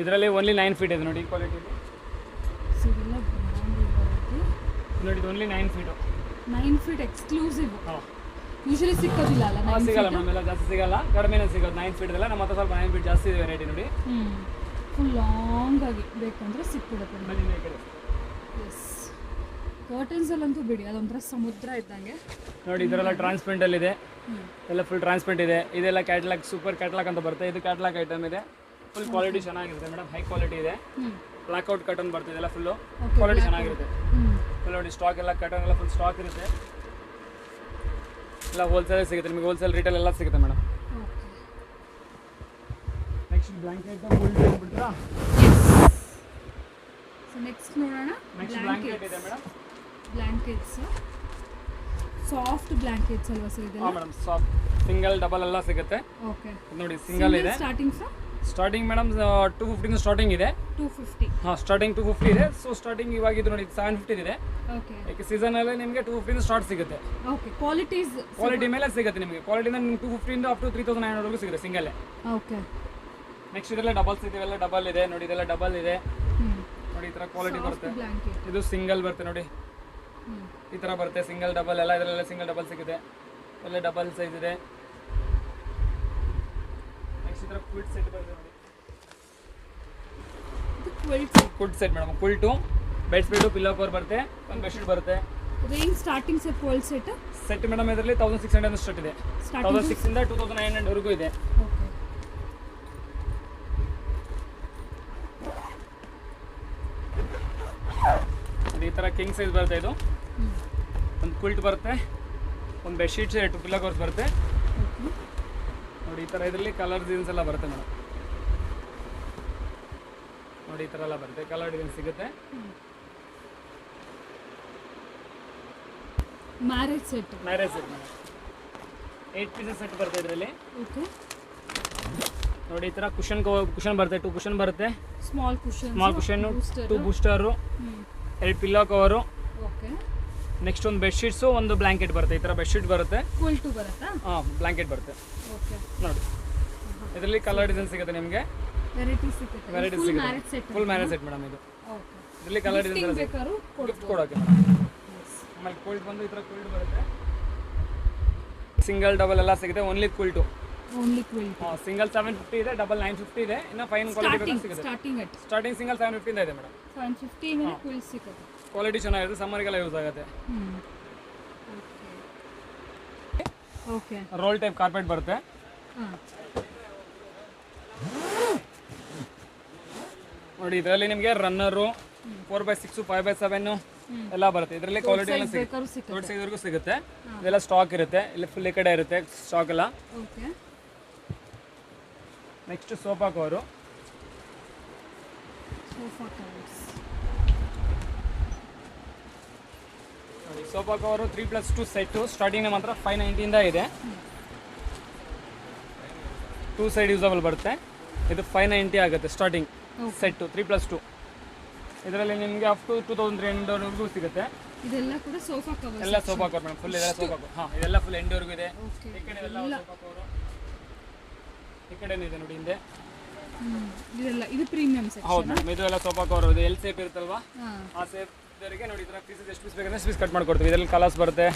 ಇದರಲ್ಲಿ ಓನ್ಲಿ 9 ಫೀಟ್ ಇದೆ ನೋಡಿ ಈ ಕ್ವಾಲಿಟಿಲಿ. ಸೊ ಇದೆಲ್ಲ ಬ್ರ್ಯಾಂಡ್ ಬರುತ್ತೆ. ನೋಡಿ ಇದು ಓನ್ಲಿ 9 ಫೀಟು. 9 feet exclusive. ಹಾಂ ಯೂಶಲಿ ಸಿಕ್ಕೋದಿಲ್ಲ ಅಲ್ಲ 9 ಸಿಗಲ್ಲ ಮೇಡಮ್, ಎಲ್ಲ ಜಾಸ್ತಿ ಸಿಗಲ್ಲ, ಕಡಿಮೆನೇ ಸಿಗೋದು 9 ಫೀಟ್ ಇದೆಲ್ಲ. ನಮ್ಮ ಹತ್ರ ಸ್ವಲ್ಪ 9 ಫೀಟ್ ಜಾಸ್ತಿ ಇದೆ ವೆರೈಟಿ ನೋಡಿ. ಫುಲ್ ಲಾಂಗ್ ಆಗಿ ಬೇಕಂದ್ರೆ ಸಿಕ್ಬಿಡುತ್ತೆ. ಬನ್ನಿ ಈ ಕಡೆ. ಎಸ್. ಕರ್ಟನ್ಸಲ್ಲಂತೂ ಬಿಡಿ ಅದೊಂಥರ ಸಮುದ್ರ ಇದ್ದಂಗೆ. ನೋಡಿ ಇದರೆಲ್ಲ ಟ್ರಾನ್ಸ್ಪರೆಂಟಲ್ಲಿ ಇದೆ, ಎಲ್ಲ ಫುಲ್ ಟ್ರಾನ್ಸ್ಪರೆಂಟ್ ಇದೆ. ಇದೆಲ್ಲ ಕ್ಯಾಟ್ಲಾಗ್ ಸೂಪರ್ ಕ್ಯಾಟ್ಲಾಗ್ ಅಂತ ಬರುತ್ತೆ. ಇದು ಕ್ಯಾಟ್ಲಾಗ್ ಐಟಮ್ ಇದೆ. ಫುಲ್ ಕ್ವಾಲಿಟಿ ಚೆನ್ನಾಗಿರುತ್ತೆ ಮೇಡಮ್, ಹೈ ಕ್ವಾಲಿಟಿ ಇದೆ. ಬ್ಲ್ಯಾಕ್ಔಟ್ ಕಟನ್ ಬರ್ತದೆ, ಇದೆಲ್ಲ ಫುಲ್ಲು ಕ್ವಾಲಿಟಿ ಚೆನ್ನಾಗಿರುತ್ತೆ. ಫುಲ್ ನೋಡಿ ಸ್ಟಾಕ್ ಎಲ್ಲ ಕಟನ್ ಎಲ್ಲ ಫುಲ್ ಸ್ಟಾಕ್ ಇರುತ್ತೆ. ಎಲ್ಲ ಹೋಲ್ಸೇಲ್ ಸಿಗುತ್ತೆ ನಿಮಗೆ, ಹೋಲ್ಸೇಲ್ ರಿಟೇಲ್ ಎಲ್ಲ ಸಿಗುತ್ತೆ ಮೇಡಮ್. ನೆಕ್ಸ್ಟ್ ಬ್ಲಾಂಕೆಟ್ ಬಿಡ್ತೀರಾ? ಸೊ ನೆಕ್ಸ್ಟ್ ನೋಡೋಣ. ನೆಕ್ಸ್ಟ್ ಬ್ಲಾಂಕೆಟ್ ಇದೆ ಮೇಡಮ್. ಬ್ಲಾಂಕೆಟ್ಸ್ ಸಾಫ್ಟ್ ಬ್ಲಾಂಕೆಟ್ಸ್ ಅಲ್ವಾ ಸರ್ ಇದೆಲ್ಲ? ಹಾಂ ಮೇಡಮ್, ಸಾಫ್ಟ್ ಸಿಂಗಲ್ ಡಬಲ್ ಎಲ್ಲ ಸಿಗುತ್ತೆ. ಓಕೆ. ನೋಡಿ ಸಿಂಗಲ್ ಇದೆ. ಸ್ಟಾರ್ಟಿಂಗ್ ಮೇಡಮ್ 250 ಸ್ಟಾರ್ಟಿಂಗ್ ಇದೆ. 250. ಹಾಂ ಸ್ಟಾರ್ಟಿಂಗ್ 250 ಇದೆ. ಸೊ ಸ್ಟಾರ್ಟಿಂಗ್ ಇವಾಗ ಇದು ನೋಡಿ 750 ಇದೆ. ಓಕೆ. ಯಾಕೆ ಸೀಸನಲ್ಲಿ ನಿಮಗೆ 250 ಸ್ಟಾರ್ಟ್ ಸಿಗುತ್ತೆ. ಓಕೆ. ಕ್ವಾಲಿಟಿ ಮೇಲೆ ಸಿಗುತ್ತೆ ನಿಮಗೆ. ಕ್ವಾಲಿಟಿಯಿಂದ ನಿಮ್ಗೆ 250 ಅಪ್ ಟು 3900 ಸಿಗುತ್ತೆ ಸಿಂಗಲ್ಲೇ. ಓಕೆ. ನೆಕ್ಸ್ಟ್ ಇದೆಲ್ಲ ಡಬಲ್ಸ್ ಇದೆ, ಇವೆಲ್ಲ ಡಬಲ್ ಇದೆ. ನೋಡಿ ಇದೆಲ್ಲ ಡಬಲ್ ಇದೆ. ನೋಡಿ ಈ ಥರ ಕ್ವಾಲಿಟಿ ಬರುತ್ತೆ. ಇದು ಸಿಂಗಲ್ ಬರುತ್ತೆ ನೋಡಿ ಈ ಥರ ಬರುತ್ತೆ. ಸಿಂಗಲ್ ಡಬಲ್ ಎಲ್ಲ ಇದರಲ್ಲ ಸಿಂಗಲ್ ಡಬಲ್ ಸಿಗುತ್ತೆ. ಎಲ್ಲ ಡಬಲ್ ಸೈಜ್ ಇದೆ. ನೆಕ್ಸ್ಟ್ ಇದರ ಕ್ವಿಲ್ಟ್ ಸೆಟ್ ಬರುತ್ತೆ ನೋಡಿ. Quilt set madam. Quilt bed spread pillow cover ಬರುತ್ತೆ, ಒಂದು ಬೆಡ್ಶೀಟ್ ಬರುತ್ತೆ. Range starting sir quilt set madam ಇದರಲ್ಲಿ 1600 ಸ್ಟಾರ್ಟ್ ಇದೆ. 1600 ಇಂದ 2900 ವರೆಗೂ ಇದೆ. ಓಕೆ. ಈ ಥರ ಕಿಂಗ್ ಸೈಜ್ ಬರುತ್ತೆ. ಇದು ಒಂದು ಕ್ವಿಲ್ಟ್ ಬರುತ್ತೆ, ಒಂದು ಬೆಡ್ಶೀಟ್ಸ್ 2 ಪಿಲ್ಲೋ ಕವರ್ಸ್ ಬರುತ್ತೆ. ನೋಡಿ ಈ ಥರ ಇದರಲ್ಲಿ ಕಲರ್ ಡಿಸೈನ್ಸ್ ಎಲ್ಲ ಬರುತ್ತೆ ಮೇಡಮ್. ನೋಡಿ ಈ ಥರ ಎಲ್ಲ ಬರುತ್ತೆ, ಕಲರ್ ಡಿಸೈನ್ ಸಿಗುತ್ತೆ. Marriage set madam 8 pieces set ಬರುತ್ತೆ ಇದರಲ್ಲಿ. ಓಕೆ. ನೋಡಿ ಈ ಥರ ಕುಷನ್ ಬರುತ್ತೆ, 2 ಕುಷನ್ ಬರುತ್ತೆ. Small cushion 2 booster, 2 pillow cover. Okay. Next ಒಂದು ಬೆಡ್ಶೀಟ್ಸು, ಒಂದು ಬ್ಲಾಂಕೆಟ್ ಬರುತ್ತೆ. ಈ ಥರ ಬೆಡ್ಶೀಟ್ ಬರುತ್ತೆ. ಕ್ವಿಲ್ಟು ಬರುತ್ತಾ? ಹಾಂ ಬ್ಲಾಂಕೆಟ್ ಬರುತ್ತೆ. ಓಕೆ. ನೋಡಿ ಇದರಲ್ಲಿ ಕಲರ್ ಡಿಸೈನ್ ಸಿಗುತ್ತೆ ನಿಮಗೆ. ವೆರೈಟಿ ಸಿಗುತ್ತೆ. ಫುಲ್ ಮ್ಯಾರೇಜ್ ಸೆಟ್ ಮೇಡಮ್ ಇದು. ಓಕೆ. ಇದರಲ್ಲಿ ಕಲರ್ ಡಿಸೈನ್ ಬೇಕಾದ್ರೂ ಗಿಫ್ಟ್ ಕೊಡೋಕೆ ಮೇಡಮ್. ಆಮೇಲೆ ಕೋಲ್ಡ್ ಬಂದು ಈ ಥರ ಕೋಲ್ಡ್ ಬರುತ್ತೆ. ಸಿಂಗಲ್ ಡಬಲ್ ಎಲ್ಲ ಸಿಗುತ್ತೆ. Only quilt. ಹಾಂ ಸಿಂಗಲ್ 750 ಇದೆ, ಡಬಲ್ 950 ಇದೆ. ಇನ್ನು ಫೈನ್ ಕ್ವಾಲಿಟಿ ಸಿಗುತ್ತೆ. ಸ್ಟಾರ್ಟಿಂಗ್ ಸಿಂಗಲ್ 750 ಇದೆ ಮೇಡಮ್. 750 ಮೇಲೆ ಕ್ವಿಲ್ಟ್ ಸಿಗುತ್ತೆ. ಕ್ವಾಲಿಟಿ ಚೆನ್ನಾಗಿರುತ್ತೆ, ಸಮ್ಮರ್ಗೆಲ್ಲ ಯೂಸ್ ಆಗುತ್ತೆ. ಓಕೆ. ರೋಲ್ ಟೈಪ್ ಕಾರ್ಪೆಟ್ ಬರುತ್ತೆ. ನೋಡಿ ಇದರಲ್ಲಿ ನಿಮಗೆ ರನ್ನರು 4x6 5x7 ಎಲ್ಲ ಬರುತ್ತೆ. ಇದರಲ್ಲಿ ಕ್ವಾಲಿಟಿ ಎಲ್ಲ ಸಿಗುತ್ತೆ, ದೊಡ್ಡ ಸೈಜ್ವರೆಗೂ ಸಿಗುತ್ತೆ. ಇದೆಲ್ಲ ಸ್ಟಾಕ್ ಇರುತ್ತೆ, ಇಲ್ಲಿ ಫುಲ್ ಈ ಕಡೆ ಇರುತ್ತೆ ಸ್ಟಾಕ್ ಎಲ್ಲ. ಓಕೆ. Next sofa cover. ನೋಡಿ ಸೋಫಾ ಕವರು 3+2 ಸೆಟ್ಟು. ಸ್ಟಾರ್ಟಿಂಗ್ ಮಾತ್ರ 590 ಇದೆ. 2 ಸೈಡ್ ಯೂಸಬಲ್ ಬರುತ್ತೆ. ಇದು 590 ಆಗುತ್ತೆ ಸ್ಟಾರ್ಟಿಂಗ್ ಸೆಟ್ಟು 3+2. ಇದರಲ್ಲಿ ನಿಮಗೆ ಅಪ್ ಟು 2300 ಸಿಗುತ್ತೆ. ಇದೆಲ್ಲ ಕೂಡ ಸೋಫಾ ಕವರ್. ಎಲ್ಲ ಸೋಫಾ ಕವರ್ ಮೇಡಮ್, ಫುಲ್ ಇದೆಲ್ಲ ಸೋಫಾ ಕವರ್. ಹಾಂ ಇದೆಲ್ಲ ಫುಲ್ ಎಂಡ್ವರೆಗೂ ಇದೆ. ಈ ಕಡೆ ಎಲ್ಲ ಸೋಫಾ ಕವರು, ಈ ಕಡೆನೂ ಇದೆ ನೋಡಿ ಹಿಂದೆ. ಇದೆಲ್ಲ ಇದು ಪ್ರೀಮಿಯಂ ಸೆಕ್ಷನ್. ಹೌದು ಮೇಡಮ್, ಇದು ಎಲ್ಲ ಸೋಫಾ ಕವರ್. ಇದು ಎಲ್ ಸೇಪ್ ಇರುತ್ತಲ್ವಾ, ಆ ಸೇಪ್ ಇದರಿಗೆ ನೋಡಿ ಈ ಥರ ಪೀಸಸ್ ಎಷ್ಟು ಪೀಸ್ ಬೇಕಂದ್ರೆ ಪೀಸ್ ಕಟ್ ಮಾಡ್ಕೊಡ್ತೀವಿ. ಇದರಲ್ಲಿ ಕಲರ್ಸ್ ಬರುತ್ತೆ,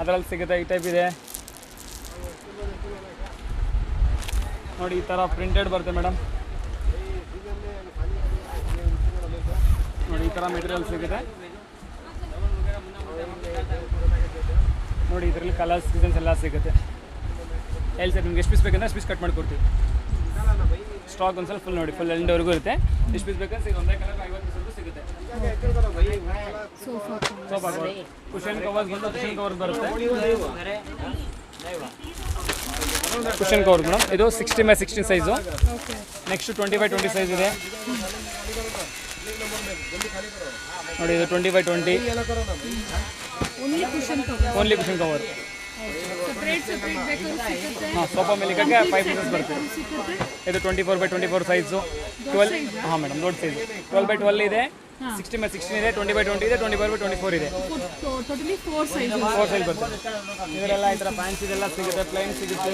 ಅದರಲ್ಲಿ ಸಿಗುತ್ತೆ. ಈ ಟೈಪ್ ಇದೆ ನೋಡಿ, ಈ ಥರ ಪ್ರಿಂಟೆಡ್ ಬರುತ್ತೆ ಮೇಡಮ್. ನೋಡಿ ಈ ಥರ ಮೆಟೀರಿಯಲ್ ಸಿಗುತ್ತೆ ನೋಡಿ. ಇದರಲ್ಲಿ ಕಲರ್ಸ್ ಡಿಸೈನ್ಸ್ ಎಲ್ಲ ಸಿಗುತ್ತೆ. ಎಲ್ ಸರ್ ನಿಮ್ಗೆ ಎಷ್ಟು ಪೀಸ್ ಬೇಕಂದ್ರೆ ಪೀಸ್ ಕಟ್ ಮಾಡಿಕೊಡ್ತೀವಿ. ಸ್ಟಾಕ್ ಒಂದ್ಸಲ ಫುಲ್ ನೋಡಿ, ಫುಲ್ ಎಂಡ್ವರೆಗೂ ಇರುತ್ತೆ. ಎಷ್ಟು ಪೀಸ್ ಬೇಕಂದ್ರೆ ಒಂದೇ ಕಲರ್ 50 ಪೀಸ್ ಸಿಗುತ್ತೆ. Sofa sofa cover cushion covers ಬಂದು ಕುಷನ್ ಕವರ್ ಬರುತ್ತೆ ಕುಷನ್ ಕವರ್ ಮೇಡಮ್ ಇದು 60x60 size okay next 20x20 size ಇದೆ ನೋಡಿ ಇದು 20x20 only cushion cover only cushion cover separate ಬೇಕಾದ್ರೂ ಸಿಗುತ್ತೆ ಹಾಂ ಸೋಫಾ ಮೇಲಿಗೆ 5 ಪೀಸಸ್ ಬರ್ತದೆ ಸಿಗುತ್ತೆ ಇದು 24x24 ಸೈಜು 12 ಹಾಂ ಮೇಡಮ್ ದೊಡ್ಡ ಸೈಜು 12x12 ಇದೆ 60x16 ಇದೆ 20x20 ಇದೆ 24x24 ಇದೆ ಟೋಟಲಿ 4 ಸೈಜ್ 4 ಸೈಜ್ ಬರ್ತದೆ ಇದರೆಲ್ಲ ಈ ಥರ ಫ್ಯಾನ್ಸಿ ಇದೆಲ್ಲ ಸಿಗುತ್ತೆ ಪ್ಲೈನ್ ಸಿಗುತ್ತೆ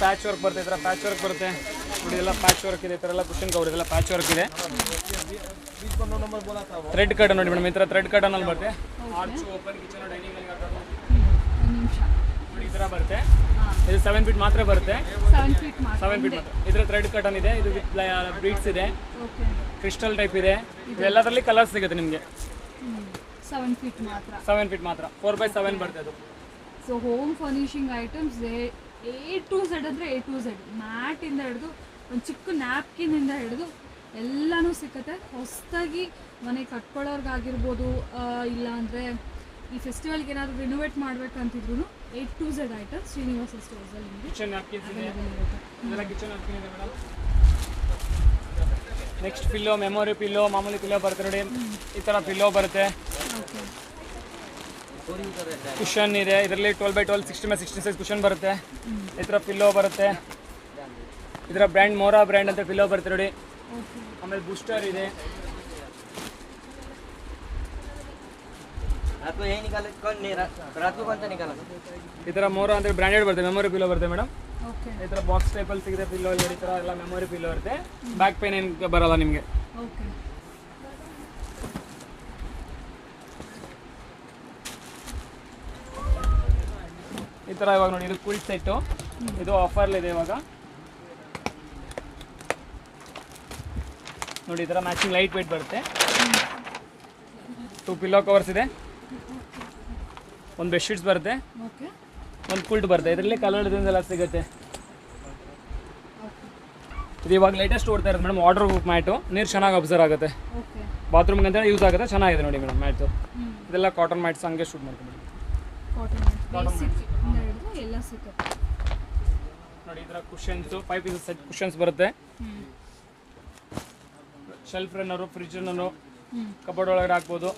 ಪ್ಯಾಚ್ ವರ್ಕ್ ಬರುತ್ತೆ ಈ ಥರ ಪ್ಯಾಚ್ ವರ್ಕ್ ಬರುತ್ತೆ ನೋಡಿ ಇದೆಲ್ಲ ಪ್ಯಾಚ್ ವರ್ಕ್ ಇದೆ ಈ ಥರ ಎಲ್ಲ ಕುಷನ್ ಕವರ್ ಇದೆಲ್ಲ ಪ್ಯಾಚ್ ವರ್ಕ್ ಇದೆ ಥ್ರೆಡ್ ಕಟ್ ನೋಡಿ ಮೇಡಮ್ ಈ ಥರ ಥ್ರೆಡ್ ಕಟನಲ್ಲಿ ಬರುತ್ತೆ ಆರ್ಚ್ ಓಪನ್ ಕಿಚನ್ ಡೈನಿಂಗ್ ನಿಮಿಷ ನೋಡಿ ಈ ಥರ ಬರುತ್ತೆ ಇದು 7 ಫೀಟ್ ಮಾತ್ರ ಬರುತ್ತೆ 7 ಫೀಟ್ ಮಾತ್ರ 7 ಫೀಟ್ ಮಾತ್ರ ಇದರ ಥ್ರೆಡ್ ಕಟನ್ ಇದೆ ಇದು ವಿತ್ ಬ್ರೀಡ್ಸ್ ಇದೆ ಓಕೆ ಕ್ರಿಸ್ಟಲ್ ಟೈಪ್ ಇದೆ ಇವೆಲ್ಲದರಲ್ಲಿ ಕಲರ್ಸ್ ಸಿಗುತ್ತೆ ನಿಮಗೆ 7 ಫೀಟ್ ಮಾತ್ರ 7 ಫೀಟ್ ಮಾತ್ರ 4x7 ಬರುತ್ತೆ ಅದು so home furnishing items A to Z ಅಂದರೆ ಎ ಟು ಝೆಡ್ ಮ್ಯಾಟಿಂದ ಹಿಡಿದು ಒಂದು ಚಿಕ್ಕ ನ್ಯಾಪ್ಕಿನಿಂದ ಹಿಡಿದು ಎಲ್ಲನೂ ಸಿಕ್ಕತ್ತೆ ಹೊಸದಾಗಿ ಮನೆ ಕಟ್ಕೊಳ್ಳೋರ್ಗಾಗಿರ್ಬೋದು ಇಲ್ಲ ಅಂದರೆ ಈ ಫೆಸ್ಟಿವಲ್ಗೆ ಏನಾದರೂ ರಿನೋವೇಟ್ ಮಾಡಬೇಕಂತಿದ್ರು A to Z items Srinivasa ಸ್ಟೋರ್ಸಲ್ಲಿ ನಿಮಗೆ ಕಿಚನ್ ನ್ಯಾಪ್ಕಿನ್ಸ್ ಇದೆ ಇದೆಲ್ಲ ಕಿಚನ್ ನ್ಯಾಪ್ಕಿನ್ ಇದೆ madam next pillow memory pillow ಮಾಮೂಲಿ ಪಿಲ್ಲೋ ಬರುತ್ತೆ ನೋಡಿ ಈ ಥರ ಪಿಲ್ಲೋ ಬರುತ್ತೆ ಓಕೆ ಕುಷನ್ ಇದೆ ಇದರಲ್ಲಿ 12x12 60x60 ಸೈಜ್ ಕುಷನ್ ಬರುತ್ತೆ ಈ ಥರ ಪಿಲ್ಲೋ ಬರುತ್ತೆ ಇದರ ಬ್ರ್ಯಾಂಡ್ ಮೋರಾ ಬ್ರ್ಯಾಂಡ್ ಅಂತ ಪಿಲ್ಲೋ ಬರುತ್ತೆ ನೋಡಿ ಓಕೆ ಆಮೇಲೆ ಬೂಸ್ಟರ್ ಇದೆ आपको यही निकाले कौन नहीं रात को कौन सा निकाला ಈ ಥರ ಮೋರಾ ಅಂದರೆ ಬ್ರ್ಯಾಂಡೆಡ್ ಬರುತ್ತೆ ಮೆಮೊರಿ ಪಿಲ್ಲೋ ಬರುತ್ತೆ ಮೇಡಮ್ ಓಕೆ ಈ ಥರ ಬಾಕ್ಸ್ ಟೈಪಲ್ಲಿ ಸಿಗುತ್ತೆ ಪಿಲ್ಲೋ ಈ ಥರ ಎಲ್ಲ ಮೆಮೊರಿ ಪಿಲ್ಲೋ ಇರುತ್ತೆ ಬ್ಯಾಕ್ ಪೇನ್ ಏನು ಬರಲ್ಲ ನಿಮಗೆ ಓಕೆ ಈ ಥರ ಇವಾಗ ನೋಡಿ ಇದು ಕುಲ್ಟ್ ಸೆಟ್ಟು ಇದು ಆಫರ್ಲಿದೆ ಇವಾಗ ನೋಡಿ ಈ ಥರ ಮ್ಯಾಚಿಂಗ್ ಲೈಟ್ ವೇಟ್ ಬರುತ್ತೆ 2 ಪಿಲ್ಲೋ ಕವರ್ಸ್ ಇದೆ ಒಂದು ಬೆಡ್ಶೀಟ್ಸ್ ಬರುತ್ತೆ ಓಕೆ ಒಂದು ಕುಲ್ಟ್ ಬರುತ್ತೆ ಇದರಲ್ಲಿ ಕಲರ್ ಎಲ್ಲ ಸಿಗುತ್ತೆ ಇದು ಇವಾಗ ಲೇಟೆಸ್ಟ್ ಓಡ್ತಾ ಇರೋದು ಮೇಡಮ್ ವಾಟರ್ ಪ್ರೂಫ್ ಮ್ಯಾಟು ನೀರು ಚೆನ್ನಾಗಿ ಅಬ್ಸರ್ವ್ ಆಗುತ್ತೆ ಓಕೆ ಬಾತ್ರೂಮ್ಗೆ ಅಂತ ಯೂಸ್ ಆಗುತ್ತೆ ಚೆನ್ನಾಗಿದೆ ನೋಡಿ ಮೇಡಮ್ ಮ್ಯಾಟ್ಸು ಇದೆಲ್ಲ ಕಾಟನ್ ಮ್ಯಾಟ್ಸ್ ಹಂಗೆ ಶೂಟ್ ಮಾಡ್ಕೊಂಡು ಕಾಟನ್ ಬೇಸಿಕ್ ಇಂದ ಹಿಡಿದು ಎಲ್ಲ ಸಿಗುತ್ತೆ ನೋಡಿ ಈ ಥರ ಕುಷನ್ಸು 5 ಪೀಸಸ್ ಸೆಟ್ ಕುಷನ್ಸ್ ಬರುತ್ತೆ ಶೆಲ್ಫ್ ರನ್ನರು ಫ್ರಿಜ್ ರನ್ನರು ಕಬೋರ್ಡ್ ಒಳಗಡೆ ಹಾಕ್ಬೋದು